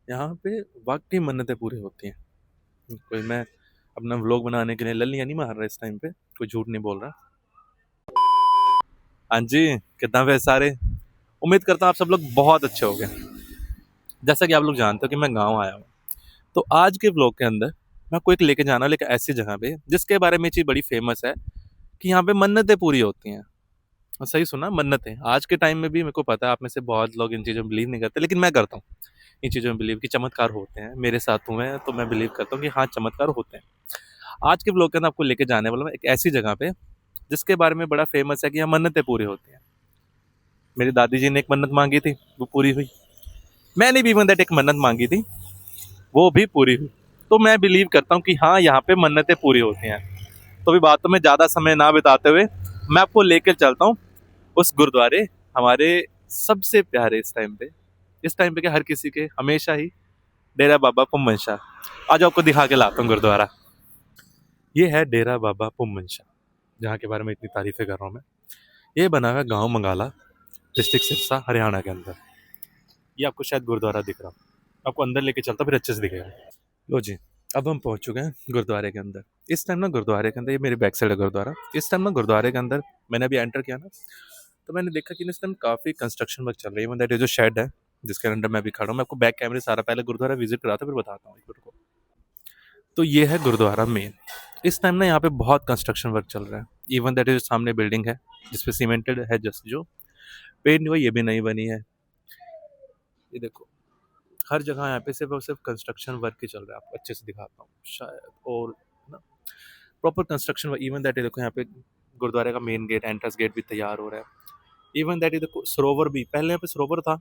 यहाँ पे वाक़ई मन्नतें पूरी होती हैं। कोई मैं अपना व्लॉग बनाने के लिए लल्लियाँ नहीं मार रहा इस टाइम पे, कोई झूठ नहीं बोल रहा। हाँ जी, कितना वे सारे। उम्मीद करता हूँ आप सब लोग बहुत अच्छे होंगे। जैसा कि आप लोग जानते हो कि मैं गाँव आया हूँ। तो आज के व्लॉग के अंदर मैं आपको एक लेके जाना लेकिन ऐसी जगह पे जिसके बारे में ये चीज़ बड़ी फ़ेमस है कि यहाँ पे मन्नतें पूरी होती हैं। सही सुना, मन्नतें। आज के टाइम में भी मेरे को पता है आप में से बहुत लोग इन चीज़ों में बिलीव नहीं करते, लेकिन मैं करता हूँ। इन चीज़ों में बिलीव कि चमत्कार होते हैं। मेरे साथ हुए हैं तो मैं बिलीव करता हूँ कि हाँ, चमत्कार होते हैं। आज के व्लॉग के अंदर आपको लेके जाने वाला हूँ एक ऐसी जगह पे जिसके बारे में बड़ा फ़ेमस है कि यहाँ मन्नतें पूरी होती हैं। मेरी दादी जी ने एक मन्नत माँगी थी, वो पूरी हुई। मैंने भी इवन दैट एक मन्नत माँगी थी, वो भी पूरी हुई। तो मैं बिलीव करता हूँ कि हाँ, यहाँ पे मन्नतें पूरी होती हैं। तो अभी बातों में ज़्यादा समय ना बिताते हुए मैं आपको लेकर चलता हूँ उस गुरुद्वारे, हमारे सबसे प्यारे इस टाइम पे क्या हर किसी के हमेशा ही, डेरा बाबा पुमन शाह। आज आपको दिखा के लाता हूँ गुरुद्वारा। ये है डेरा बाबा पुमन शाह, जहाँ के बारे में इतनी तारीफें कर रहा हूँ मैं। ये बना हुआ है गाँव मंगाला, डिस्ट्रिक्ट सिरसा, हरियाणा के अंदर। ये आपको शायद गुरुद्वारा दिख रहा हो। आपको अंदर लेके चलता फिर अच्छे से दिखेगा। लो जी, अब हम पहुंच चुके हैं गुरुद्वारे के अंदर। इस टाइम ना गुरुद्वारे के अंदर, ये मेरी बैक साइड है गुरुद्वारा। इस टाइम ना गुरुद्वारे के अंदर मैंने अभी एंटर किया ना, तो मैंने देखा कि इस टाइम काफ़ी कंस्ट्रक्शन वर्क चल रही है। मतलब ये जो शेड है जिसके अंदर मैं अभी खड़ा हूँ, मैं आपको बैक कैमरे सारा पहले गुरुद्वारा विजिट कराता फिर बताता हूँ एक मिनट को। तो ये है गुरुद्वारा मेन। इस टाइम ना यहाँ पे बहुत कंस्ट्रक्शन वर्क चल रहा है। इवन दैट जो सामने बिल्डिंग है जिसपे सीमेंटेड है, जस्ट जो पेंट नहीं हुआ ये भी नहीं बनी है। ये देखो, हर जगह यहाँ पे सिर्फ और सिर्फ कंस्ट्रक्शन वर्क ही चल रहा है। आपको अच्छे से दिखाता हूँ शायद, और ना proper construction work. Even that ये देखो, यहाँ पे गुरुद्वारे का मेन गेट, एंट्रेंस गेट भी तैयार हो रहा है। इवन दैट ये देखो, सरोवर भी, पहले यहाँ पे सरोवर था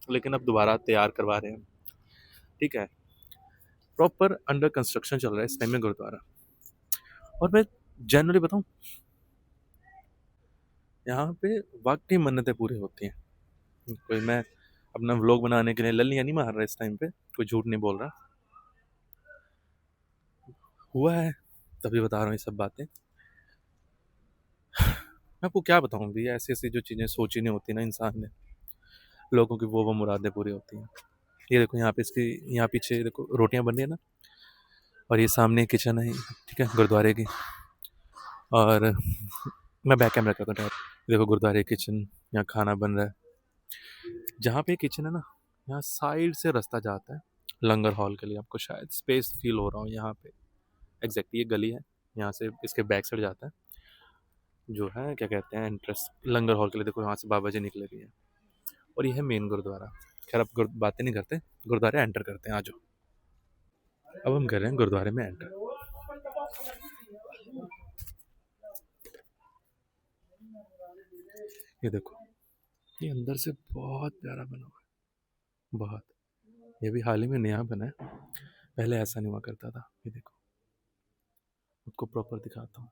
लेकिन अब दोबारा तैयार करवा रहे हैं। ठीक है, प्रॉपर अंडर कंस्ट्रक्शन चल रहा है इस टाइम में गुरुद्वारा। और मैं जनरली बताऊँ, यहाँ पे वाकई मन्नतें पूरी होती हैं। कोई मैं अपना व्लॉग बनाने के लिए लल्लियाँ नहीं मार रहा इस टाइम पे, कोई झूठ नहीं बोल रहा। हुआ है, तभी बता रहा हूँ ये सब बातें। मैं आपको क्या बताऊँ भैया, ऐसी ऐसी जो चीज़ें सोची नहीं होती ना इंसान ने, लोगों की वो मुरादें पूरी होती हैं। ये देखो, यहाँ पे इसकी, यहाँ पीछे देखो रोटियां बन रही है ना, और ये सामने किचन है, ठीक है, गुरुद्वारे की। और मैं बैक कैमरा करता हूँ डायरेक्ट। देखो गुरुद्वारे की किचन, यहाँ खाना बन रहा है। जहाँ पे किचन है ना, यहाँ साइड से रास्ता जाता है लंगर हॉल के लिए। आपको शायद स्पेस फील हो रहा हो यहाँ पे। एग्जैक्टली ये गली है, यहाँ से इसके बैक साइड जाता है जो है, क्या कहते हैं, एंट्रेंस लंगर हॉल के लिए। देखो यहाँ से बाबा जी निकले भी हैं, और ये है मेन गुरुद्वारा। खैर अब बातें नहीं करते, गुरुद्वारे एंटर करते हैं। आज अब हम कर रहे हैं गुरुद्वारे में एंटर। ये देखो, ये अंदर से बहुत प्यारा बना हुआ है, बहुत। ये भी हाल ही में नया बना है, पहले ऐसा नहीं हुआ करता था। ये देखो, उसको प्रॉपर दिखाता हूँ।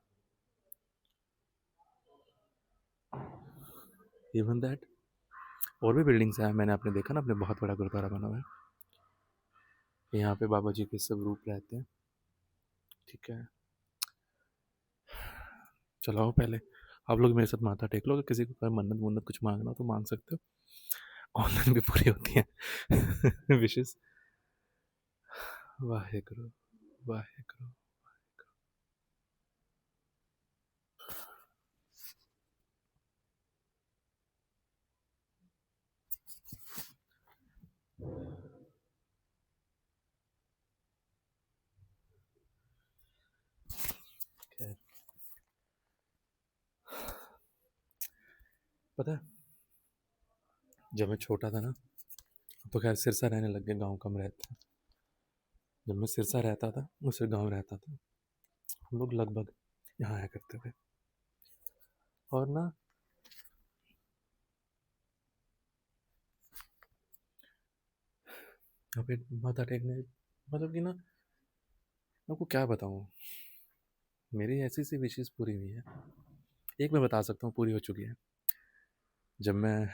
इवन दैट और भी बिल्डिंग्स हैं, मैंने आपने देखा ना, अपने बहुत बड़ा गुरुद्वारा बना हुआ है। यहाँ पे बाबा जी के सब रूप रहते हैं। ठीक है, चलाओ पहले आप लोग मेरे साथ माथा टेक लो। अगर किसी को कोई मन्नत मुन्नत कुछ मांगना हो तो मांग सकते हो, ऑनलाइन भी पूरी होती हैं विशेष। वाहेगुरु, वाहेगुरु। खैर, पता है, जब मैं छोटा था ना, तो खैर सिरसा रहने लग गया, गाँव कम रहता है। जब मैं सिरसा रहता था, उससे गाँव रहता था, हम लोग लगभग यहाँ आया करते थे। और ना, यहाँ पे माथा टेकने, मतलब कि ना, मैं आपको क्या बताऊँ, मेरी ऐसी सी विशेष पूरी हुई है। एक मैं बता सकता हूँ पूरी हो चुकी है। जब मैं,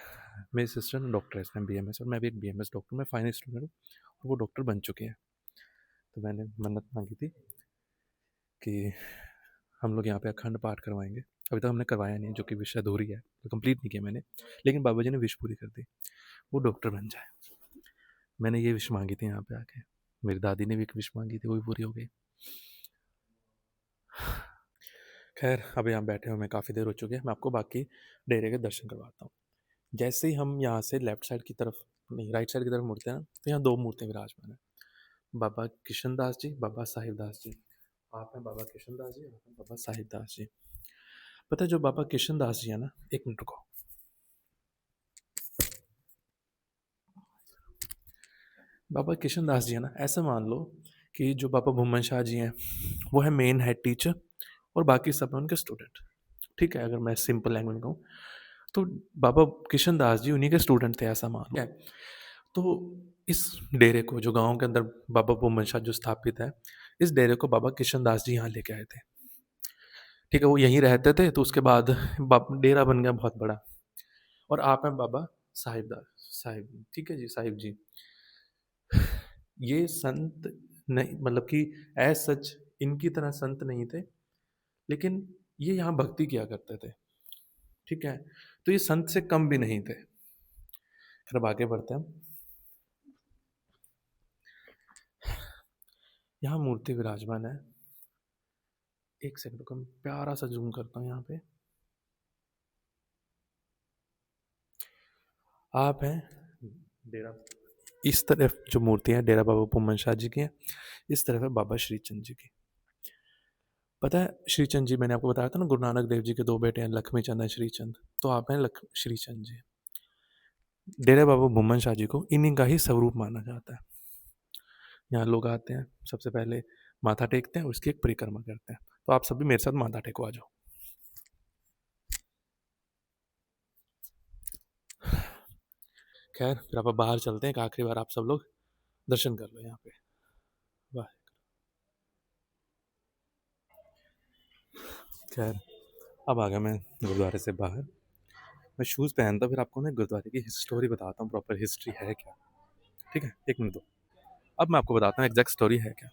मेरी सिस्टर ना डॉक्टर है इस टाइम, BMS, और मैं भी एक BMS डॉक्टर, मैं फाइनल स्टूडेंट हूँ, और वो डॉक्टर बन चुके हैं। तो मैंने मन्नत मांगी थी कि हम लोग यहाँ पे अखंड पाठ करवाएंगे। अभी तक हमने करवाया नहीं, जो कि विश अधूरी है, तो कंप्लीट नहीं किया मैंने, लेकिन बाबा जी ने विश पूरी कर दी, वो डॉक्टर बन जाए। मैंने ये विश मांगी थी यहाँ पे आके, मेरी दादी ने भी एक विश मांगी थी, वो भी पूरी हो गई। खैर अभी यहाँ बैठे हुए मैं काफ़ी देर हो चुकी है, मैं आपको बाकी डेरे के दर्शन करवाता हूँ। जैसे ही हम यहाँ से लेफ्ट साइड की तरफ, नहीं राइट साइड की तरफ मुड़ते हैं ना, तो यहाँ दो मूर्तियाँ विराजमान है, बाबा किशन दास जी, बाबा साहिब दास जी। आप हैं बाबा किशन दास जी, आप हैं बाबा साहिब दास जी। पता है जो बाबा किशन दास जी है ना, एक मिनट रुको, बाबा किशन दास जी है ना, ऐसा मान लो कि जो बाबा भूमन शाह जी हैं वो है मेन हेड टीचर और बाकी सब हैं उनके स्टूडेंट। ठीक है, अगर मैं सिंपल लैंग्वेज में कहूँ तो बाबा किशन दास जी उन्हीं के स्टूडेंट थे, ऐसा मान लो। तो इस डेरे को, जो गांव के अंदर बाबा भूमन शाह जो स्थापित है, इस डेरे को बाबा किशन दास जी यहाँ लेके आए थे। ठीक है, वो यहीं रहते थे, तो उसके बाद डेरा बन गया बहुत बड़ा। और आप हैं बाबा साहिब दास साहिब, ठीक है जी, साहिब जी। ये संत नहीं, मतलब कि एज सच इनकी तरह संत नहीं थे, लेकिन ये यहाँ भक्ति किया करते थे। ठीक है, तो ये संत से कम भी नहीं थे। फिर अब आगे बढ़ते हैं। यहाँ मूर्ति विराजमान है, एक सेकंड को मैं प्यारा सा जूम करता हूँ यहाँ पे। आप हैं डेरा, इस तरफ जो मूर्ति है डेरा बाबा पुमन शाह जी की है, इस तरफ है बाबा श्रीचंद जी की। पता है श्रीचंद जी, मैंने आपको बताया था ना, गुरु नानक देव जी के दो बेटे हैं, लक्ष्मी चंद है श्रीचंद, तो आप हैं श्रीचंद जी। डेरा बाबा भूमन शाह जी को इन्हीं का ही स्वरूप माना जाता है। यहाँ लोग आते हैं, सबसे पहले माथा टेकते हैं, उसकी एक परिक्रमा करते हैं। तो आप सभी मेरे साथ माथा टेको, आ जाओ। खैर फिर आप बाहर चलते हैं, एक आखिरी बार आप सब लोग दर्शन कर लो यहाँ पे। वाह। खैर अब आ गया मैं गुरुद्वारे से बाहर। मैं शूज़ पहनता, फिर आपको ना गुरुद्वारे की स्टोरी बताता हूँ, प्रॉपर हिस्ट्री है क्या। ठीक है, एक मिनट दो। अब मैं आपको बताता हूँ एग्जैक्ट स्टोरी है क्या।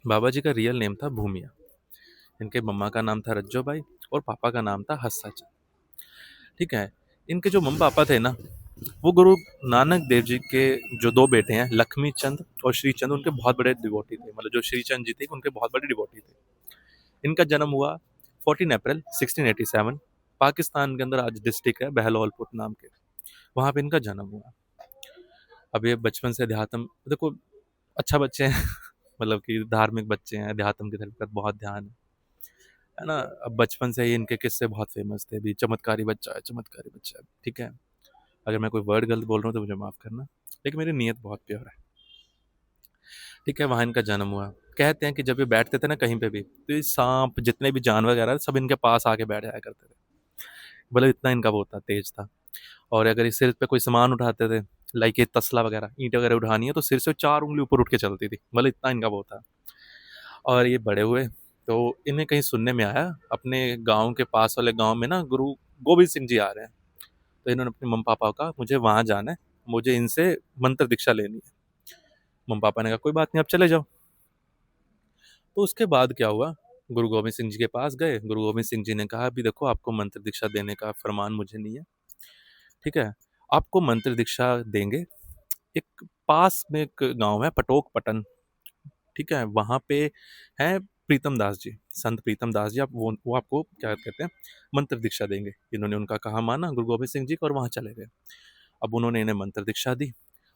बाबा जी का रियल नेम था भूमिया। इनके मम्मा का नाम था रज्जो बाई और पापा का नाम था हस्सा चंद। ठीक है, इनके जो मम्मा पापा थे ना, वो गुरु नानक देव जी के जो दो बेटे हैं लक्ष्मी चंद और श्री चंद, उनके बहुत बड़े डिवोटी थे। मतलब जो श्री चंद जी थे उनके बहुत बड़े डिवोटी थे। इनका जन्म हुआ 14 अप्रैल 1687, पाकिस्तान के अंदर आज डिस्ट्रिक्ट है बहलौलपुर नाम के, वहाँ पे इनका जन्म हुआ। अब ये बचपन से अध्यात्म, देखो अच्छा बच्चे हैं मतलब कि धार्मिक बच्चे हैं, अध्यात्म की तरफ बहुत ध्यान है ना। अब बचपन से ही इनके किस्से बहुत फेमस थे, भी चमत्कारी बच्चा है, चमत्कारी बच्चा है। ठीक है, अगर मैं कोई वर्ड गलत बोल रहा हूँ तो मुझे माफ़ करना, लेकिन मेरी नीयत बहुत प्योर है। ठीक है, वहाँ इनका जन्म हुआ। कहते हैं कि जब ये बैठते थे ना कहीं पे भी, तो ये सांप जितने भी जानवर वगैरह सब इनके पास आके बैठ जाया करते थे। मतलब इतना इनका वो था, तेज था। और अगर इस सिर पे कोई सामान उठाते थे, लाइक ये तसला वगैरह ईंट वगैरह उठानी है, तो सिर से 4 उँगली ऊपर उठ के चलती थी। मतलब इतना इनका वो था। और ये बड़े हुए तो इन्हें कहीं सुनने में आया, अपने गाँव के पास वाले गाँव में ना गुरु गोविंद सिंह जी आ रहे हैं। तो इन्होंने अपने मम्मी पापा को कहा मुझे वहाँ जाना है, मुझे इनसे मंत्र दीक्षा लेनी है। मम्मी पापा ने कहा कोई बात नहीं, आप चले जाओ। तो उसके बाद क्या हुआ, गुरु गोविंद सिंह जी के पास गए। गुरु गोविंद सिंह जी ने कहा अभी देखो, आपको मंत्र दीक्षा देने का फरमान मुझे नहीं है। ठीक है, आपको मंत्र दीक्षा देंगे। एक पास में एक गांव है पटोक पटन, ठीक है, वहाँ पे है प्रीतम दास जी, संत प्रीतम दास जी। आप वो आपको क्या कहते हैं, मंत्र दीक्षा देंगे। इन्होंने उनका कहा माना गुरु गोविंद सिंह जी को, और वहाँ चले गए। अब उन्होंने इन्हें मंत्र दीक्षा दी,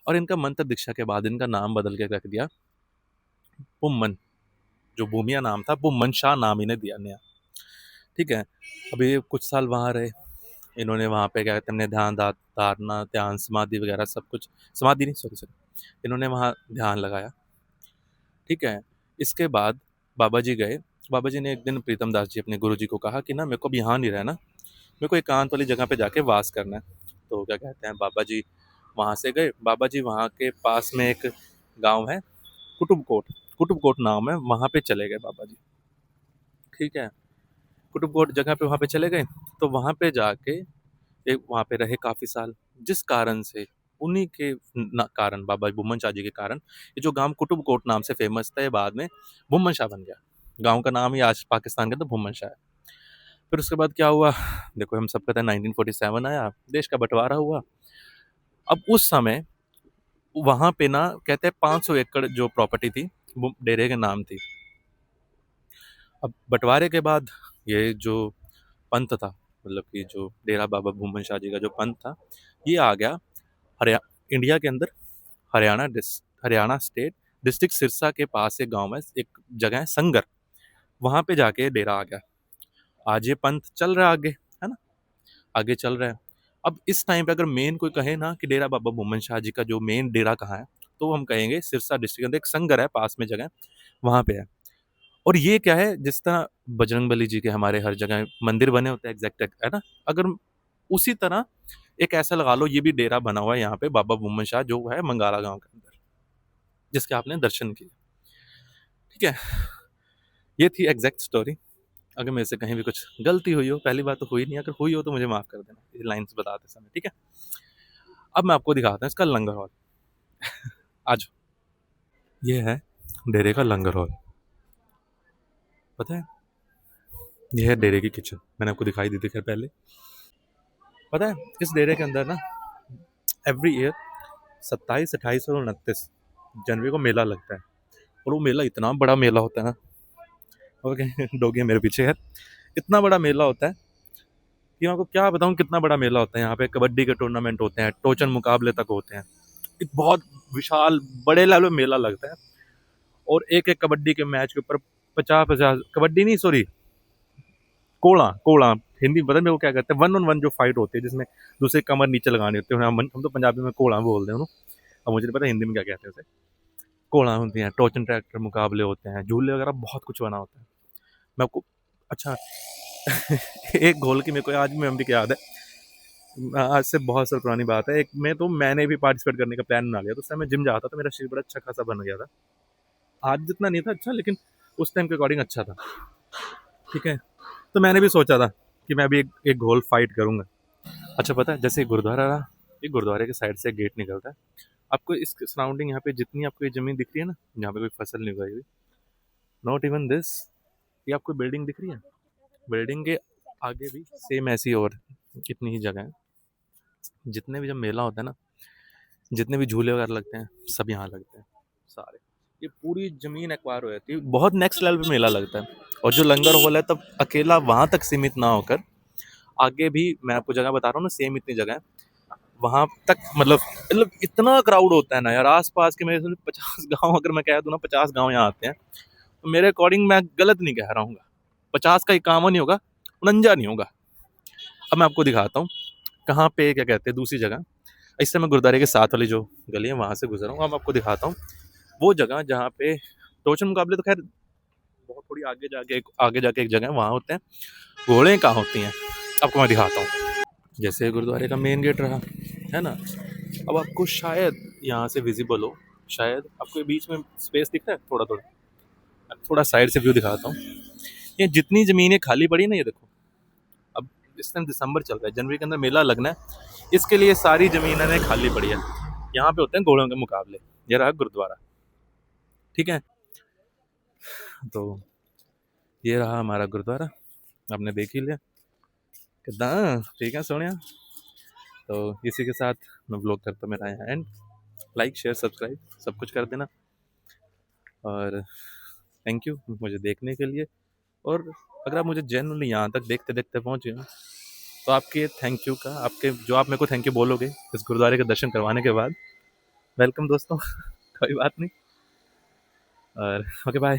और इनका मंत्र दीक्षा के बाद इनका नाम बदल के रख दिया पुम्मन। जो भूमिया नाम था, पुम्मन शाह नाम इन्हें दिया नया। ठीक है, अभी कुछ साल वहाँ रहे। इन्होंने वहाँ पे क्या कहते हैं, अपने ध्यान धारणा ध्यान समाधि वगैरह सब कुछ, समाधि नहीं सॉरी सॉरी, इन्होंने वहाँ ध्यान लगाया। ठीक है, इसके बाद बाबा जी गए। बाबा जी ने एक दिन प्रीतम दास जी अपने गुरु जी को कहा कि ना मेरे को अब यहाँ नहीं रहना, मेरे को एकांत वाली जगह पे जाके वास करना है। तो क्या कहते हैं, बाबा जी वहाँ से गए। बाबा जी वहाँ के पास में एक गांव है कुटुबकोट, कुटुबकोट नाम है, वहाँ पे चले गए बाबा जी। ठीक है, कुटुबकोट जगह पे वहाँ पे चले गए। तो वहाँ पे जाके एक वहाँ पे रहे काफ़ी साल, जिस कारण से उन्हीं के कारण, बाबा बुम्मन शाह जी के कारण, ये जो गांव कुटुबकोट नाम से फेमस था, ये बाद में बुम्मन शाह बन गया। गांव का नाम ही आज पाकिस्तान के अंदर बुम्मन शाह है। फिर उसके बाद क्या हुआ, देखो हम सब पता है 1947 आया, देश का बंटवारा हुआ। अब उस समय वहाँ पे ना कहते हैं 500 एकड़ जो प्रॉपर्टी थी वो डेरे के नाम थी। अब बंटवारे के बाद ये जो पंथ था, मतलब कि जो डेरा बाबा भूमन शाह जी का जो पंथ था, ये आ गया हरिया इंडिया के अंदर हरियाणा स्टेट डिस्ट्रिक्ट सिरसा के पास एक गांव है, एक जगह है संगर, वहां पे जाके डेरा आ गया। आज ये पंथ चल रहा है आगे, है ना, आगे चल रहा है। अब इस टाइम पे अगर मेन कोई कहे ना कि डेरा बाबा भूमन शाह जी का जो मेन डेरा कहाँ है, तो हम कहेंगे सिरसा डिस्ट्रिक्ट के अंदर एक संगर है पास में जगह, वहां पे है। और ये क्या है, जिस तरह बजरंगबली जी के हमारे हर जगह मंदिर बने होते हैं एग्जैक्ट, है ना, अगर उसी तरह एक ऐसा लगा लो ये भी डेरा बना हुआ है यहाँ पे बाबा भूमन शाह जो है मंगाला गांव के अंदर, जिसके आपने दर्शन किए। ठीक है, ये थी एग्जैक्ट स्टोरी। अगर मेरे से कहीं भी कुछ गलती हुई हो, पहली बात तो हुई नहीं, अगर हुई हो तो मुझे माफ कर देना ये लाइन्स बताते समय, ठीक है। अब मैं आपको दिखाता हूँ इसका लंगर हॉल। आज ये है डेरे का लंगर हॉल, पता है, ये है डेरे की किचन, मैंने आपको दिखाई दी थी खैर पहले। पता है इस डेरे के अंदर ना एवरी ईयर 27, 28 और 29 जनवरी को मेला लगता है। और वो मेला इतना बड़ा मेला होता है ना, ओके डोगी मेरे पीछे है, इतना बड़ा मेला होता है कि मैं आपको क्या बताऊं कितना बड़ा मेला होता है। यहाँ पे कबड्डी के टूर्नामेंट होते हैं, टोचन मुकाबले तक होते हैं, एक बहुत विशाल बड़े लेवल में मेला लगता है। और एक एक कबड्डी के मैच के ऊपर 50-50, कबड्डी नहीं सॉरी, कोड़ा कोड़ा, हिंदी में पता नहीं वो क्या कहते हैं, 1-on-1 जो फाइट होती है जिसमें दूसरे कमर नीचे लगाने होते हैं, हम तो पंजाबी में कोड़ा बोलते हैं, अब मुझे नहीं पता हिंदी में क्या कहते हैं उसे। कोड़ा होती हैं, टॉर्चन ट्रैक्टर मुकाबले होते हैं, झूले वगैरह बहुत कुछ बना होता है। मैं आपको अच्छा एक गोल की मेरे को आज में भी याद है, आज से बहुत साल पुरानी बात है, एक में तो मैंने भी पार्टिसिपेट करने का प्लान बना लिया, तो उस टाइम मैं जिम जाता था, मेरा शरीर बड़ा अच्छा खासा बन गया था। आज जितना नहीं था अच्छा, लेकिन उस टाइम के अकॉर्डिंग अच्छा था। ठीक है, तो मैंने भी सोचा था कि मैं भी एक गोल फाइट करूंगा। अच्छा पता है जैसे गुरुद्वारा रहा, एक गुरुद्वारे के साइड से गेट निकलता है, आपको इस सराउंडिंग यहाँ पे जितनी आपको ये जमीन दिख रही है ना, जहाँ पे कोई फसल नहीं उगाई हुई, नॉट इवन दिस, ये आपको बिल्डिंग दिख रही है, बिल्डिंग के आगे भी सेम ऐसी और कितनी ही जगह है। जितने भी जब मेला होता है ना, जितने भी झूले वगैरह लगते हैं सब यहाँ लगते हैं सारे, ये पूरी जमीन एक्वायर हो जाती है, बहुत नेक्स्ट लेवल पे मेला लगता है। और जो लंगर हॉल है तब अकेला वहां तक सीमित ना होकर आगे भी मैं आपको जगह बता रहा हूँ ना, सेम इतनी जगह है वहां तक, मतलब इतना क्राउड होता है ना यार, आस पास के मेरे 50 गाँव, अगर मैं कह दूँ ना 50 गाँव यहाँ आते हैं, तो मेरे अकॉर्डिंग मैं गलत नहीं कह रहा हूँ, 50 का 51 नहीं होगा, 49 नहीं होगा। अब मैं आपको दिखाता हूँ कहाँ पे क्या कहते हैं दूसरी जगह, इससे मैं गुरुद्वारे के साथ वाली जो गली है वहां से गुजरा हूँ। अब आपको दिखाता हूँ वो जगह जहाँ पे टोचन मुकाबले तो खैर बहुत थोड़ी आगे जाके एक जगह है वहाँ होते हैं, घोड़े कहाँ होती हैं आपको मैं दिखाता हूँ। जैसे गुरुद्वारे का मेन गेट रहा है ना, अब आपको शायद यहाँ से विजिबल हो, शायद आपको ये बीच में स्पेस दिख रहा है थोड़ा थोड़ा, थोड़ा साइड से व्यू दिखाता हूँ। ये जितनी ज़मीनें खाली पड़ी ना, ये देखो, अब इस टाइम दिसंबर चल रहा है, जनवरी के अंदर मेला लगना है, इसके लिए सारी ज़मीनें खाली पड़ी है, यहाँ पे होते हैं घोड़ों के मुकाबले। ये रहा गुरुद्वारा, ठीक है, तो ये रहा हमारा गुरुद्वारा, आपने देख ही लिया कितना, ठीक है सोनिया। तो इसी के साथ मैं ब्लॉग करता मेरा यहाँ एंड, लाइक शेयर सब्सक्राइब सब कुछ कर देना, और थैंक यू मुझे देखने के लिए। और अगर आप मुझे जनरली यहाँ तक देखते देखते पहुँचे हो, तो आपके थैंक यू का, आपके जो आप मेरे को थैंक यू बोलोगे इस गुरुद्वारे के दर्शन करवाने के बाद, वेलकम दोस्तों कोई बात नहीं, और ओके बाय।